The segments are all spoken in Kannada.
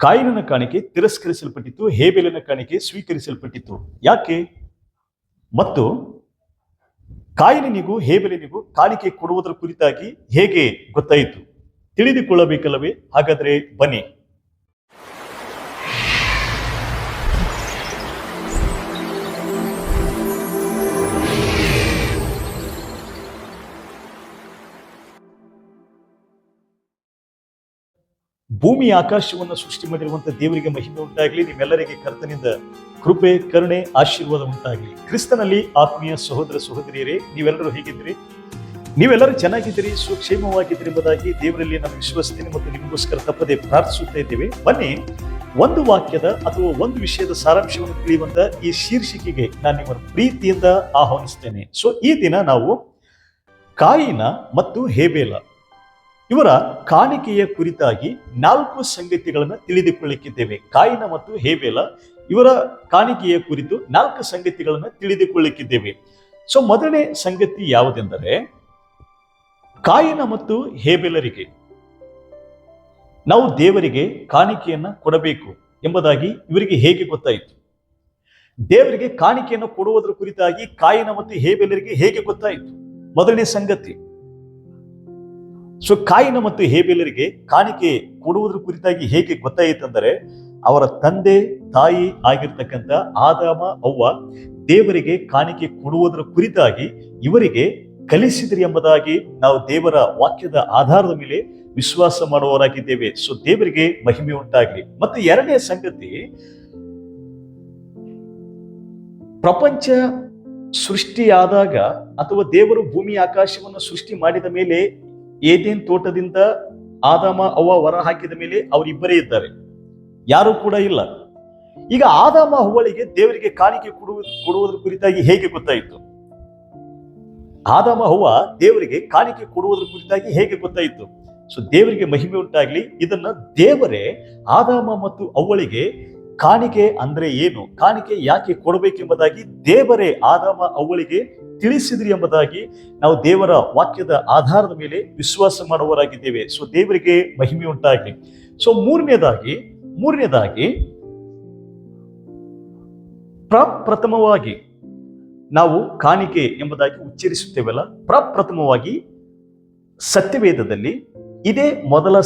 ಕಾಯಿನನ ಕಾಣಿಕೆ ತಿರಸ್ಕರಿಸಲ್ಪಟ್ಟಿತು, ಹೇಬೆಲನ ಕಾಣಿಕೆ ಸ್ವೀಕರಿಸಲ್ಪಟ್ಟಿತು. ಯಾಕೆ? ಮತ್ತು ಕಾಯಿನನಿಗೂ ಹೇಬೆಲನಿಗೂ ಕಾಣಿಕೆ ಕೊಡುವುದರ ಕುರಿತಾಗಿ ಹೇಗೆ ಗೊತ್ತಾಯಿತು? ತಿಳಿದುಕೊಳ್ಳಬೇಕಲ್ಲವೇ? ಹಾಗಾದ್ರೆ ಬನ್ನಿ. ಭೂಮಿ ಆಕಾಶವನ್ನು ಸೃಷ್ಟಿ ಮಾಡಿರುವಂತಹ ದೇವರಿಗೆ ಮಹಿಮೆ ಉಂಟಾಗಲಿ. ನಿಮ್ಮೆಲ್ಲರಿಗೆ ಕರ್ತನಿಂದ ಕೃಪೆ, ಕರುಣೆ, ಆಶೀರ್ವಾದ ಉಂಟಾಗಲಿ. ಕ್ರಿಸ್ತನಲ್ಲಿ ಆತ್ಮೀಯ ಸಹೋದರ ಸಹೋದರಿಯರೇ, ನೀವೆಲ್ಲರೂ ಹೇಗಿದ್ದೀರಿ? ನೀವೆಲ್ಲರೂ ಚೆನ್ನಾಗಿದ್ದೀರಿ, ಸುಕ್ಷೇಮವಾಗಿದ್ದೀರಿ ಎಂಬುದಾಗಿ ದೇವರಲ್ಲಿ ನಾನು ವಿಶ್ವಸಿಸ್ತೇನೆ ಮತ್ತು ನಿಮಗೋಸ್ಕರ ತಪ್ಪದೆ ಪ್ರಾರ್ಥಿಸುತ್ತಾ ಇದ್ದೇವೆ. ಬನ್ನಿ, ಒಂದು ವಾಕ್ಯದ ಅಥವಾ ಒಂದು ವಿಷಯದ ಸಾರಾಂಶವನ್ನು ತಿಳಿಯುವಂತ ಈ ಶೀರ್ಷಿಕೆಗೆ ನಾನು ನಿಮ್ಮನ್ನು ಪ್ರೀತಿಯಿಂದ ಆಹ್ವಾನಿಸ್ತೇನೆ. ಈ ದಿನ ನಾವು ಕಾಯಿನ ಮತ್ತು ಹೇಬೇಲ ಇವರ ಕಾಣಿಕೆಯ ಕುರಿತಾಗಿ 4 ಸಂಗತಿಗಳನ್ನು ತಿಳಿದುಕೊಳ್ಳಿಕ್ಕಿದ್ದೇವೆ. ಕಾಯಿನ ಮತ್ತು ಹೇಬೇಲ ಇವರ ಕಾಣಿಕೆಯ ಕುರಿತು 4 ಸಂಗತಿಗಳನ್ನು ತಿಳಿದುಕೊಳ್ಳಿಕ್ಕಿದ್ದೇವೆ. ಮೊದಲನೇ ಸಂಗತಿ ಯಾವುದೆಂದರೆ, ಕಾಯಿನ ಮತ್ತು ಹೇಬೇಲರಿಗೆ ನಾವು ದೇವರಿಗೆ ಕಾಣಿಕೆಯನ್ನ ಕೊಡಬೇಕು ಎಂಬುದಾಗಿ ಇವರಿಗೆ ಹೇಗೆ ಗೊತ್ತಾಯಿತು? ದೇವರಿಗೆ ಕಾಣಿಕೆಯನ್ನು ಕೊಡುವುದರ ಕುರಿತಾಗಿ ಕಾಯಿನ ಮತ್ತು ಹೇಬೇಲರಿಗೆ ಹೇಗೆ ಗೊತ್ತಾಯಿತು? ಮೊದಲನೇ ಸಂಗತಿ. ಕಾಯಿನ ಮತ್ತು ಹೇಬೇಲರಿಗೆ ಕಾಣಿಕೆ ಕೊಡುವುದರ ಕುರಿತಾಗಿ ಹೇಗೆ ಗೊತ್ತಾಯಿತಂದರೆ, ಅವರ ತಂದೆ ತಾಯಿ ಆಗಿರ್ತಕ್ಕಂಥ ಆದಾಮ ಅವ್ವ ದೇವರಿಗೆ ಕಾಣಿಕೆ ಕೊಡುವುದರ ಕುರಿತಾಗಿ ಇವರಿಗೆ ಕಲಿಸಿದ್ರಿ ಎಂಬುದಾಗಿ ನಾವು ದೇವರ ವಾಕ್ಯದ ಆಧಾರದ ಮೇಲೆ ವಿಶ್ವಾಸ ಮಾಡುವವರಾಗಿದ್ದೇವೆ. ದೇವರಿಗೆ ಮಹಿಮೆ ಉಂಟಾಗಲಿ. ಮತ್ತು ಎರಡನೇ ಸಂಗತಿ, ಪ್ರಪಂಚ ಸೃಷ್ಟಿಯಾದಾಗ ಅಥವಾ ದೇವರು ಭೂಮಿ ಆಕಾಶವನ್ನು ಸೃಷ್ಟಿ ಮಾಡಿದ ಮೇಲೆ, ಏದೇನ್ ತೋಟದಿಂದ ಆದಾಮ ಅವ್ವ ಹೊರ ಹಾಕಿದ ಮೇಲೆ ಅವರಿಬ್ಬರೇ ಇದ್ದಾರೆ, ಯಾರು ಕೂಡ ಇಲ್ಲ. ಈಗ ಆದಾಮ ಅವ್ವಳಿಗೆ ದೇವರಿಗೆ ಕಾಣಿಕೆ ಕೊಡುವುದರ ಕುರಿತಾಗಿ ಹೇಗೆ ಗೊತ್ತಾಯಿತು? ಆದಾಮ ಅವ್ವ ದೇವರಿಗೆ ಕಾಣಿಕೆ ಕೊಡುವುದರ ಕುರಿತಾಗಿ ಹೇಗೆ ಗೊತ್ತಾಯಿತು? ದೇವರಿಗೆ ಮಹಿಮೆ ಉಂಟಾಗ್ಲಿ. ಇದನ್ನ ದೇವರೇ ಆದಾಮ ಮತ್ತು ಅವ್ವಳಿಗೆ ಕಾಣಿಕೆ ಅಂದ್ರೆ ಏನು, ಕಾಣಿಕೆ ಯಾಕೆ ಕೊಡಬೇಕೆಂಬುದಾಗಿ ದೇವರೇ ಆದಾಮ ಅವ್ವಳಿಗೆ ತಿಳಿಸಿದ್ರಿ ಎಂಬುದಾಗಿ ನಾವು ದೇವರ ವಾಕ್ಯದ ಆಧಾರದ ಮೇಲೆ ವಿಶ್ವಾಸ ಮಾಡುವವರಾಗಿದ್ದೇವೆ. ದೇವರಿಗೆ ಮಹಿಮೆ ಉಂಟಾಗಲಿ. ಮೂರನೇದಾಗಿ ಪ್ರಪ್ರಥಮವಾಗಿ ನಾವು ಕಾಣಿಕೆ ಎಂಬುದಾಗಿ ಉಚ್ಚರಿಸುತ್ತೇವಲ್ಲ, ಪ್ರಪ್ರಥಮವಾಗಿ ಸತ್ಯವೇದದಲ್ಲಿ ಇದೇ ಮೊದಲ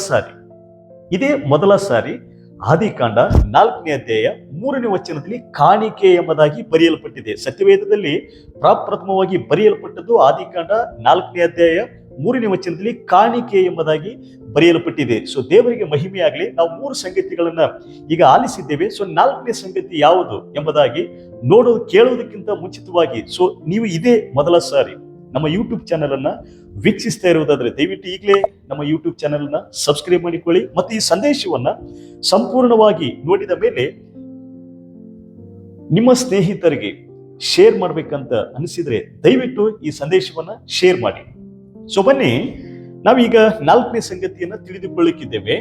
ಸಾರಿ ಆದಿಕಾಂಡ 4ನೇ ಅಧ್ಯಾಯ 3ನೇ ವಚನದಲ್ಲಿ ಕಾಣಿಕೆ ಎಂಬುದಾಗಿ ಬರೆಯಲ್ಪಟ್ಟಿದೆ. ಸತ್ಯವೇದದಲ್ಲಿ ಪ್ರಪ್ರಥಮವಾಗಿ ಬರೆಯಲ್ಪಟ್ಟದ್ದು ಆದಿಕಾಂಡ 4ನೇ ಅಧ್ಯಾಯ 3ನೇ ವಚನದಲ್ಲಿ ಕಾಣಿಕೆ ಎಂಬುದಾಗಿ ಬರೆಯಲ್ಪಟ್ಟಿದೆ. ದೇವರಿಗೆ ಮಹಿಮೆಯಾಗಲಿ. ನಾವು 3 ಸಂಗತಿಗಳನ್ನ ಈಗ ಆಲಿಸಿದ್ದೇವೆ. 4ನೇ ಸಂಗತಿ ಯಾವುದು ಎಂಬುದಾಗಿ ಕೇಳುವುದಕ್ಕಿಂತ ಮುಂಚಿತವಾಗಿ ನೀವು ಇದೇ ಮೊದಲ ಸಾರಿ ನಮ್ಮ ಯೂಟ್ಯೂಬ್ ಚಾನೆಲ್ ಅನ್ನ ವೀಕ್ಷಿಸ್ತಾ ಇರುವುದಾದ್ರೆ ದಯವಿಟ್ಟು ಈಗಲೇ ನಮ್ಮ ಯೂಟ್ಯೂಬ್ ಚಾನೆಲ್ ಅನ್ನ ಸಬ್ಸ್ಕ್ರೈಬ್ ಮಾಡಿಕೊಳ್ಳಿ. ಮತ್ತು ಈ ಸಂದೇಶವನ್ನ ಸಂಪೂರ್ಣವಾಗಿ ನೋಡಿದ ಮೇಲೆ ನಿಮ್ಮ ಸ್ನೇಹಿತರಿಗೆ ಶೇರ್ ಮಾಡ್ಬೇಕಂತ ಅನಿಸಿದ್ರೆ ದಯವಿಟ್ಟು ಈ ಸಂದೇಶವನ್ನ ಶೇರ್ ಮಾಡಿ. ಬನ್ನಿ, ನಾವೀಗ 4ನೇ ಸಂಗತಿಯನ್ನ ತಿಳಿದುಕೊಳ್ಳಿಕ್ಕಿದ್ದೇವೆ.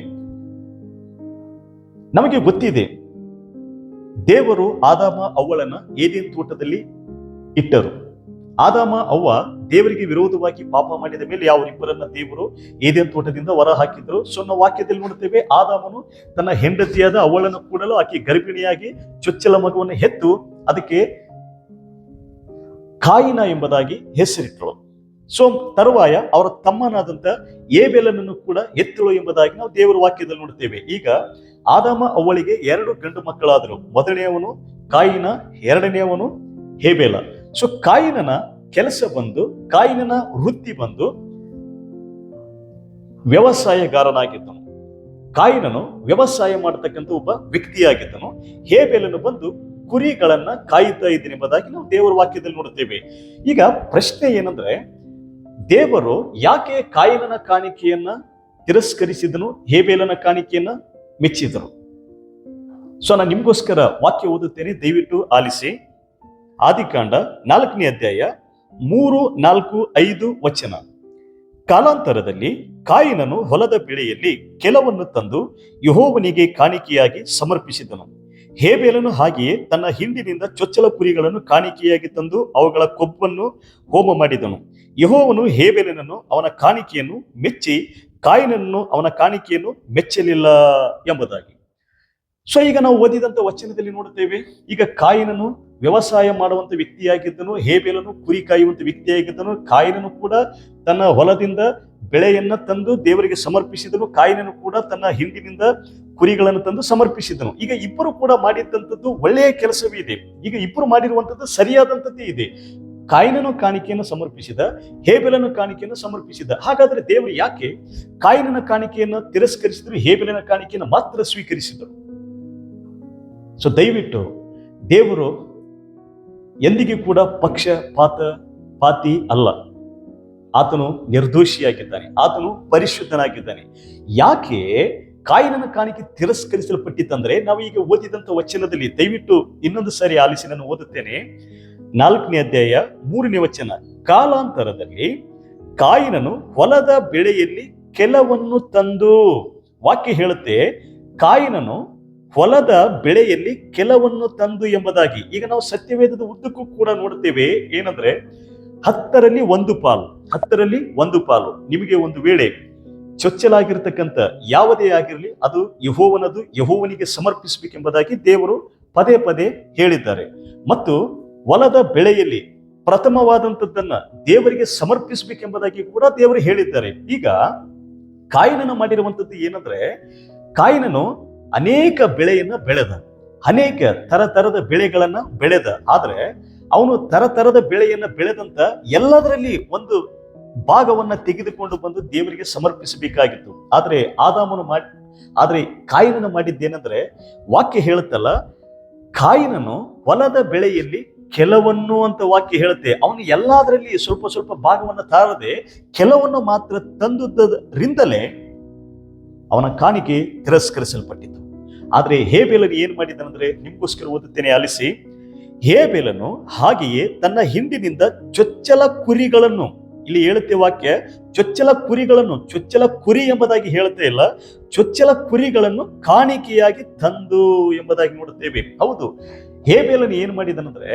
ನಮಗೆ ಗೊತ್ತಿದೆ, ದೇವರು ಆದಾಮ ಅವ್ವಳನ್ನ ಏದೇನ್ ತೋಟದಲ್ಲಿ ಇಟ್ಟರು. ಆದಾಮ ಅವ್ವ ದೇವರಿಗೆ ವಿರೋಧವಾಗಿ ಪಾಪ ಮಾಡಿದ ಮೇಲೆ ಅವರಿಬ್ಬರನ್ನ ದೇವರು ಏದೇನ್ ತೋಟದಿಂದ ಹೊರ ಹಾಕಿದ್ರು. ನಾವು ವಾಕ್ಯದಲ್ಲಿ ನೋಡುತ್ತೇವೆ, ಆದಾಮನು ತನ್ನ ಹೆಂಡತಿಯಾದ ಅವಳನ್ನು ಕೂಡಲು ಆಕೆ ಗರ್ಭಿಣಿಯಾಗಿ ಚೊಚ್ಚಲ ಮಗುವನ್ನು ಹೆತ್ತು ಅದಕ್ಕೆ ಕಾಯಿನ ಎಂಬುದಾಗಿ ಹೆಸರಿಟ್ಟರು. ತರುವಾಯ ಅವರ ತಮ್ಮನಾದಂತ ಏಬೇಲನನ್ನು ಕೂಡ ಎತ್ತಳು ಎಂಬುದಾಗಿ ನಾವು ದೇವರ ವಾಕ್ಯದಲ್ಲಿ ನೋಡುತ್ತೇವೆ. ಈಗ ಆದಾಮ ಅವ್ವಳಿಗೆ 2 ಗಂಡು ಮಕ್ಕಳಾದರು. ಮೊದಲನೆಯವನು ಕಾಯಿನ, ಎರಡನೆಯವನು ಹೇಬೇಲ. ಕಾಯಿನನ ಕೆಲಸ ಬಂದು, ಕಾಯಿನನ ವೃತ್ತಿ ಬಂದು ವ್ಯವಸಾಯಗಾರನಾಗಿದ್ದನು. ಕಾಯಿನನು ವ್ಯವಸಾಯ ಮಾಡತಕ್ಕಂಥ ಒಬ್ಬ ವ್ಯಕ್ತಿಯಾಗಿದ್ದನು. ಹೇಬೇಲನು ಬಂದು ಕುರಿಗಳನ್ನ ಕಾಯುತ್ತಾ ಇದ್ದೀನಿ ಎಂಬುದಾಗಿ ನಾವು ದೇವರ ವಾಕ್ಯದಲ್ಲಿ ನೋಡುತ್ತೇವೆ. ಈಗ ಪ್ರಶ್ನೆ ಏನಂದ್ರೆ, ದೇವರು ಯಾಕೆ ಕಾಯಿನನ ಕಾಣಿಕೆಯನ್ನ ತಿರಸ್ಕರಿಸಿದನು, ಹೇಬೇಲನ ಕಾಣಿಕೆಯನ್ನ ಮೆಚ್ಚಿದನು? ನಾನು ನಿಮಗೋಸ್ಕರ ವಾಕ್ಯ ಓದುತ್ತೇನೆ, ದಯವಿಟ್ಟು ಆಲಿಸಿ. ಆದಿಕಾಂಡ 4ನೇ ಅಧ್ಯಾಯ 3, 4, 5 ವಚನ. ಕಾಲಾಂತರದಲ್ಲಿ ಕಾಯಿನನು ಹೊಲದ ಬೆಳೆಯಲ್ಲಿ ಕೆಲವನ್ನು ತಂದು ಯೆಹೋವನಿಗೆ ಕಾಣಿಕೆಯಾಗಿ ಸಮರ್ಪಿಸಿದನು. ಹೇಬೇಲನು ಹಾಗೆಯೇ ತನ್ನ ಹಿಂಡಿನಿಂದ ಚೊಚ್ಚಲ ಕುರಿಗಳನ್ನು ಕಾಣಿಕೆಯಾಗಿ ತಂದು ಅವುಗಳ ಕೊಬ್ಬನ್ನು ಹೋಮ ಮಾಡಿದನು. ಯೆಹೋವನು ಹೇಬೇಲನನ್ನು ಅವನ ಕಾಣಿಕೆಯನ್ನು ಮೆಚ್ಚಿ ಕಾಯಿನನ್ನು ಅವನ ಕಾಣಿಕೆಯನ್ನು ಮೆಚ್ಚಲಿಲ್ಲ ಎಂಬುದಾಗಿ. ಸೊ ಈಗ ನಾವು ಓದಿದಂತ ವಚನದಲ್ಲಿ ನೋಡುತ್ತೇವೆ, ಈಗ ಕಾಯಿನನು ವ್ಯವಸಾಯ ಮಾಡುವಂತ ವ್ಯಕ್ತಿಯಾಗಿದ್ದನು, ಹೇಬೇಲನು ಕುರಿ ಕಾಯುವಂತ ವ್ಯಕ್ತಿಯಾಗಿದ್ದನು. ಕಾಯಿನನು ಕೂಡ ತನ್ನ ಹೊಲದಿಂದ ಬೆಳೆಯನ್ನ ತಂದು ದೇವರಿಗೆ ಸಮರ್ಪಿಸಿದನು, ಕಾಯಿನನು ಕೂಡ ತನ್ನ ಹಿಂಡಿನಿಂದ ಕುರಿಗಳನ್ನು ತಂದು ಸಮರ್ಪಿಸಿದನು. ಈಗ ಇಬ್ಬರು ಕೂಡ ಮಾಡಿದಂಥದ್ದು ಒಳ್ಳೆಯ ಕೆಲಸವೇ ಇದೆ. ಈಗ ಇಬ್ಬರು ಮಾಡಿರುವಂಥದ್ದು ಸರಿಯಾದಂಥದ್ದೇ ಇದೆ. ಕಾಯಿನನು ಕಾಣಿಕೆಯನ್ನು ಸಮರ್ಪಿಸಿದ, ಹೇಬೆಲನ ಕಾಣಿಕೆಯನ್ನು ಸಮರ್ಪಿಸಿದ. ಹಾಗಾದ್ರೆ ದೇವರು ಯಾಕೆ ಕಾಯಿನನ ಕಾಣಿಕೆಯನ್ನು ತಿರಸ್ಕರಿಸಿದ್ರು, ಹೇಬೆಲನ ಕಾಣಿಕೆಯನ್ನು ಮಾತ್ರ ಸ್ವೀಕರಿಸಿದರು? ಸೊ ದಯವಿಟ್ಟು ದೇವರು ಎಂದಿಗೂ ಕೂಡ ಪಾತಿ ಅಲ್ಲ. ಆತನು ನಿರ್ದೋಷಿಯಾಗಿದ್ದಾನೆ, ಆತನು ಪರಿಶುದ್ಧನಾಗಿದ್ದಾನೆ. ಯಾಕೆ ಕಾಯಿನನ ಕಾಣಿಕೆ ತಿರಸ್ಕರಿಸಲ್ಪಟ್ಟಿತ್ತಂದ್ರೆ, ನಾವು ಈಗ ಓದಿದಂತ ವಚನದಲ್ಲಿ ದಯವಿಟ್ಟು ಇನ್ನೊಂದು ಸಾರಿ ಆಲಿಸಿ, ನಾನು ಓದುತ್ತೇನೆ. 4ನೇ ಅಧ್ಯಾಯ 3ನೇ ವಚನ. ಕಾಲಾಂತರದಲ್ಲಿ ಕಾಯಿನನು ಹೊಲದ ಬೆಳೆಯಲ್ಲಿ ಕೆಲವನ್ನು ತಂದು, ವಾಕ್ಯ ಹೇಳುತ್ತೆ ಕಾಯಿನನು ಹೊಲದ ಬೆಳೆಯಲ್ಲಿ ಕೆಲವನ್ನು ತಂದು ಎಂಬುದಾಗಿ. ಈಗ ನಾವು ಸತ್ಯವೇದದ ಉದ್ದಕ್ಕೂ ಕೂಡ ನೋಡುತ್ತೇವೆ ಏನಂದ್ರೆ 10ರಲ್ಲಿ 1 ಪಾಲು, 10ರಲ್ಲಿ 1 ಪಾಲು ನಿಮಗೆ ಒಂದು ವೇಳೆ ಚೊಚ್ಚಲಾಗಿರ್ತಕ್ಕಂಥ ಯಾವುದೇ ಆಗಿರಲಿ ಅದು ಯೆಹೋವನದು, ಯೆಹೋವನಿಗೆ ಸಮರ್ಪಿಸಬೇಕೆಂಬುದಾಗಿ ದೇವರು ಪದೇ ಪದೇ ಹೇಳಿದ್ದಾರೆ. ಮತ್ತು ಹೊಲದ ಬೆಳೆಯಲ್ಲಿ ಪ್ರಥಮವಾದಂಥದ್ದನ್ನ ದೇವರಿಗೆ ಸಮರ್ಪಿಸಬೇಕೆಂಬುದಾಗಿ ಕೂಡ ದೇವರು ಹೇಳಿದ್ದಾರೆ. ಈಗ ಕಾಯಿನನು ಮಾಡಿರುವಂಥದ್ದು ಏನಂದ್ರೆ, ಕಾಯಿನನು ಅನೇಕ ಬೆಳೆಯನ್ನ ಬೆಳೆದ, ಅನೇಕ ತರತರದ ಬೆಳೆಗಳನ್ನ ಬೆಳೆದ. ಆದ್ರೆ ಅವನು ತರತರದ ಬೆಳೆಯನ್ನ ಬೆಳೆದಂತ ಎಲ್ಲದರಲ್ಲಿ ಒಂದು ಭಾಗವನ್ನ ತೆಗೆದುಕೊಂಡು ಬಂದು ದೇವರಿಗೆ ಸಮರ್ಪಿಸಬೇಕಾಗಿತ್ತು. ಆದ್ರೆ ಕಾಯಿನನು ಮಾಡಿದ್ದೇನೆಂದ್ರೆ, ವಾಕ್ಯ ಹೇಳುತ್ತಲ್ಲ, ಕಾಯಿನನು ಹೊಲದ ಬೆಳೆಯಲ್ಲಿ ಕೆಲವನ್ನು ಅಂತ ವಾಕ್ಯ ಹೇಳುತ್ತೆ. ಅವನು ಎಲ್ಲದರಲ್ಲಿ ಸ್ವಲ್ಪ ಸ್ವಲ್ಪ ಭಾಗವನ್ನು ತಾರದೆ ಕೆಲವನ್ನು ಮಾತ್ರ ತಂದುದರಿಂದಲೇ ಅವನ ಕಾಣಿಕೆ ತಿರಸ್ಕರಿಸಲ್ಪಟ್ಟಿತು. ಆದ್ರೆ ಹೇಬೇಲನು ಏನ್ ಮಾಡಿದನಂದ್ರೆ, ನಿಮ್ಗೋಸ್ಕರ ಓದುತ್ತೇನೆ, ಆಲಿಸಿ. ಹೇಬೇಲನು ಹಾಗೆಯೇ ತನ್ನ ಹಿಂಡಿನಿಂದ ಚೊಚ್ಚಲ ಕುರಿಗಳನ್ನು, ಇಲ್ಲಿ ಹೇಳುತ್ತೆ ವಾಕ್ಯ, ಚೊಚ್ಚಲ ಕುರಿ ಎಂಬುದಾಗಿ ಹೇಳುತ್ತೇ ಇಲ್ಲ, ಚೊಚ್ಚಲ ಕುರಿಗಳನ್ನು ಕಾಣಿಕೆಯಾಗಿ ತಂದು ಎಂಬುದಾಗಿ ನೋಡುತ್ತೇವೆ. ಹೌದು, ಹೇಬೇಲನು ಏನ್ ಮಾಡಿದನಂದ್ರೆ,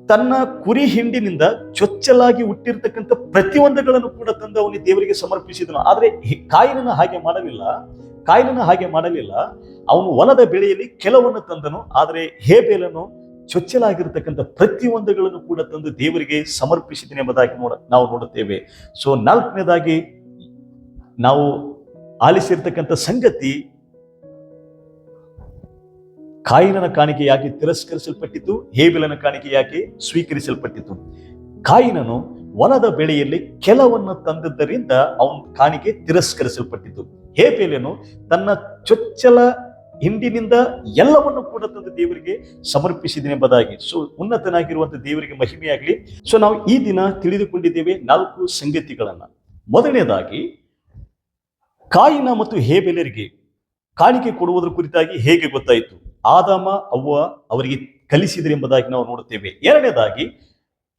ತನ್ನ ಕುರಿ ಹಿಂಡಿನಿಂದ ಚೊಚ್ಚಲಾಗಿ ಹುಟ್ಟಿರ್ತಕ್ಕಂಥ ಪ್ರತಿಯೊಂದುಗಳನ್ನು ಕೂಡ ತಂದು ಅವನಿಗೆ ದೇವರಿಗೆ ಸಮರ್ಪಿಸಿದನು. ಆದ್ರೆ ಕಾಯಿನನ ಹಾಗೆ ಮಾಡಲಿಲ್ಲ. ಅವನು ಹೊಲದ ಬೆಳೆಯಲ್ಲಿ ಕೆಲವನ್ನು ತಂದನು. ಆದ್ರೆ ಹೇಬೇಲನು ಚೊಚ್ಚಲಾಗಿರ್ತಕ್ಕಂಥ ಪ್ರತಿಯೊಂದುಗಳನ್ನು ಕೂಡ ತಂದು ದೇವರಿಗೆ ಸಮರ್ಪಿಸಿದನು ಎಂಬುದಾಗಿ ನಾವು ನೋಡುತ್ತೇವೆ. ಸೊ 4ನೇದಾಗಿ ನಾವು ಆಲಿಸಿರ್ತಕ್ಕಂಥ ಸಂಗತಿ, ಕಾಯಿನನ ಕಾಣಿಕೆ ಯಾಕೆ ತಿರಸ್ಕರಿಸಲ್ಪಟ್ಟಿತು, ಹೇಬೇಲನ ಕಾಣಿಕೆ ಯಾಕೆ ಸ್ವೀಕರಿಸಲ್ಪಟ್ಟಿತು? ಕಾಯಿನನು ಹೊಲದ ಬೆಳೆಯಲ್ಲಿ ಕೆಲವನ್ನು ತಂದದ್ದರಿಂದ ಅವನ ಕಾಣಿಕೆ ತಿರಸ್ಕರಿಸಲ್ಪಟ್ಟಿತು. ಹೇಬೇಲನು ತನ್ನ ಚೊಚ್ಚಲ ಹಿಂಡಿನಿಂದ ಎಲ್ಲವನ್ನು ಕೂಡ ತಂದು ದೇವರಿಗೆ ಸಮರ್ಪಿಸಿದನೆಂಬುದಾಗಿ. ಸೊ ಉನ್ನತನಾಗಿರುವಂತಹ ದೇವರಿಗೆ ಮಹಿಮೆಯಾಗಲಿ. ಸೊ ನಾವು ಈ ದಿನ ತಿಳಿದುಕೊಂಡಿದ್ದೇವೆ 4 ಸಂಗತಿಗಳನ್ನ. ಮೊದಲನೇದಾಗಿ, ಕಾಯಿನ ಮತ್ತು ಹೇಬೇಲರಿಗೆ ಕಾಣಿಕೆ ಕೊಡುವುದರ ಕುರಿತಾಗಿ ಹೇಗೆ ಗೊತ್ತಾಯಿತು? ಆದಾಮ ಅವ್ವ ಅವರಿಗೆ ಕಲಿಸಿದ್ರು ಎಂಬುದಾಗಿ ನಾವು ನೋಡುತ್ತೇವೆ. ಎರಡನೇದಾಗಿ,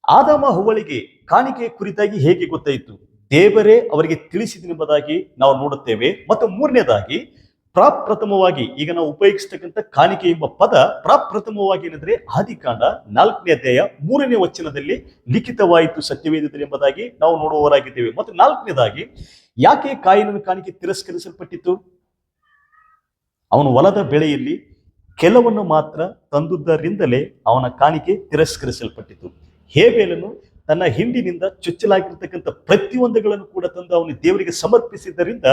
ಆದಾಮ ಅವ್ವಳಿಗೆ ಕಾಣಿಕೆ ಕುರಿತಾಗಿ ಹೇಗೆ ಗೊತ್ತಾಯಿತು? ದೇವರೇ ಅವರಿಗೆ ತಿಳಿಸಿದನೆಂಬುದಾಗಿ ನಾವು ನೋಡುತ್ತೇವೆ. ಮತ್ತು ಮೂರನೇದಾಗಿ, ಪ್ರಾಪ್ರಥಮವಾಗಿ, ಈಗ ನಾವು ಉಪಯೋಗಿಸ್ತಕ್ಕಂಥ ಕಾಣಿಕೆ ಎಂಬ ಪದ ಪ್ರಾಪ್ರಥಮವಾಗಿ ಏನಂದ್ರೆ ಆದಿಕಾಂಡ 4ನೇ ಅಧ್ಯಾಯ 3ನೇ ವಚನದಲ್ಲಿ ಲಿಖಿತವಾಯಿತು ಸತ್ಯವೇದದಲ್ಲಿ ಎಂಬುದಾಗಿ ನಾವು ನೋಡುವವರಾಗಿದ್ದೇವೆ. ಮತ್ತು 4ನೇದಾಗಿ, ಯಾಕೆ ಕಾಯಿನನ ಕಾಣಿಕೆ ತಿರಸ್ಕರಿಸಲ್ಪಟ್ಟಿತು? ಅವನು ಹೊಲದ ಬೆಳೆಯಲ್ಲಿ ಕೆಲವನ್ನು ಮಾತ್ರ ತಂದುದರಿಂದಲೇ ಅವನ ಕಾಣಿಕೆ ತಿರಸ್ಕರಿಸಲ್ಪಟ್ಟಿತು. ಹೇಬೇಲನು ತನ್ನ ಹಿಂಡಿನಿಂದ ಚೊಚ್ಚಲಾಗಿರ್ತಕ್ಕಂಥ ಪ್ರತಿಯೊಂದುಗಳನ್ನು ಕೂಡ ತಂದು ಅವನು ದೇವರಿಗೆ ಸಮರ್ಪಿಸಿದ್ದರಿಂದ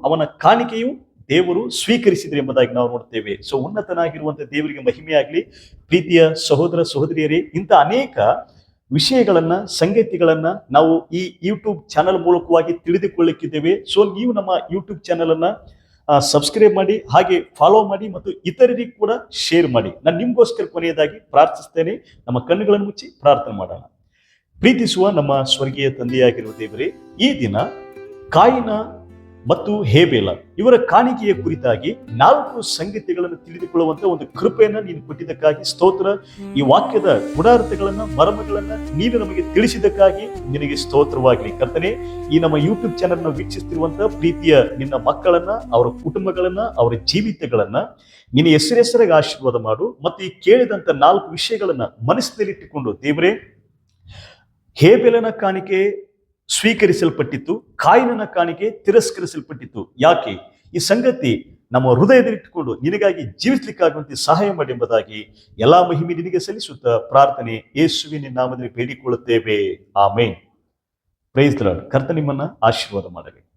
ಅವನ ಕಾಣಿಕೆಯು ದೇವರು ಸ್ವೀಕರಿಸಿದ್ರು ಎಂಬುದಾಗಿ ನಾವು ನೋಡ್ತೇವೆ. ಸೊ ಉನ್ನತನಾಗಿರುವಂತಹ ದೇವರಿಗೆ ಮಹಿಮೆಯಾಗಲಿ. ಪ್ರೀತಿಯ ಸಹೋದರ ಸಹೋದರಿಯರೇ, ಇಂಥ ಅನೇಕ ವಿಷಯಗಳನ್ನ, ಸಂಗತಿಗಳನ್ನ ನಾವು ಈ ಯೂಟ್ಯೂಬ್ ಚಾನಲ್ ಮೂಲಕವಾಗಿ ತಿಳಿದುಕೊಳ್ಳಿಕ್ಕಿದ್ದೇವೆ. ಸೊ ನೀವು ನಮ್ಮ ಯೂಟ್ಯೂಬ್ ಚಾನಲ್ ಅನ್ನ ಸಬ್ಸ್ಕ್ರೈಬ್ ಮಾಡಿ, ಹಾಗೆ ಫಾಲೋ ಮಾಡಿ ಮತ್ತು ಇತರರಿಗೆ ಕೂಡ ಶೇರ್ ಮಾಡಿ. ನಾನು ನಿಮ್ಗೋಸ್ಕರ ಕೊನೆಯದಾಗಿ ಪ್ರಾರ್ಥಿಸ್ತೇನೆ. ನಮ್ಮ ಕಣ್ಣುಗಳನ್ನು ಮುಚ್ಚಿ ಪ್ರಾರ್ಥನೆ ಮಾಡೋಣ. ಪ್ರೀತಿಸುವ ನಮ್ಮ ಸ್ವರ್ಗೀಯ ತಂದೆಯಾಗಿರುವ ದೇವರೇ, ಈ ದಿನ ಕಾಯಿನ ಮತ್ತು ಹೇಬೇಲ ಇವರ ಕಾಣಿಕೆಯ ಕುರಿತಾಗಿ 4 ಸಂಗತಿಗಳನ್ನು ತಿಳಿದುಕೊಳ್ಳುವಂತ ಒಂದು ಕೃಪೆಯನ್ನ ನೀನು ಕೊಟ್ಟಿದ್ದಕ್ಕಾಗಿ ಸ್ತೋತ್ರ. ಈ ವಾಕ್ಯದ ಗುಣಾರ್ಥಗಳನ್ನ, ಮರ್ಮಗಳನ್ನ ನೀನು ನಮಗೆ ತಿಳಿಸಿದ್ದಕ್ಕಾಗಿ ನಿನಗೆ ಸ್ತೋತ್ರವಾಗಲಿ. ಕರ್ತನೆ, ಈ ನಮ್ಮ ಯೂಟ್ಯೂಬ್ ಚಾನೆಲ್ ನ ವೀಕ್ಷಿಸುತ್ತಿರುವಂತಹ ಪ್ರೀತಿಯ ನಿನ್ನ ಮಕ್ಕಳನ್ನ, ಅವರ ಕುಟುಂಬಗಳನ್ನ, ಅವರ ಜೀವಿತಗಳನ್ನ ನಿನ್ನ ಹೆಸರಾಗಿ ಆಶೀರ್ವಾದ ಮಾಡು. ಮತ್ತು ಈ ಕೇಳಿದಂತ 4 ವಿಷಯಗಳನ್ನ ಮನಸ್ಸಿನಲ್ಲಿಟ್ಟುಕೊಂಡು ದೇವರೇ, ಹೇಬೇಲನ ಕಾಣಿಕೆ ಸ್ವೀಕರಿಸಲ್ಪಟ್ಟಿತ್ತು, ಕಾಯಿನನ ಕಾಣಿಕೆ ತಿರಸ್ಕರಿಸಲ್ಪಟ್ಟಿತ್ತು. ಯಾಕೆ ಈ ಸಂಗತಿ ನಮ್ಮ ಹೃದಯದಲ್ಲಿಟ್ಟುಕೊಂಡು ನಿನಗಾಗಿ ಜೀವಿಸಲಿಕ್ಕಾಗುವಂತೆ ಸಹಾಯ ಮಾಡಿ ಎಂಬುದಾಗಿ ಎಲ್ಲಾ ಮಹಿಮೆ ನಿನಗೆ ಸಲ್ಲಿಸುತ್ತಾ ಪ್ರಾರ್ಥನೆ ಯೇಸುವಿನ ನಾಮದಲ್ಲಿ ಬೇಡಿಕೊಳ್ಳುತ್ತೇವೆ. ಆಮೇನ್. Praise the Lord. ಕರ್ತನ ನಿಮ್ಮನ್ನ ಆಶೀರ್ವಾದ ಮಾಡಲಿ.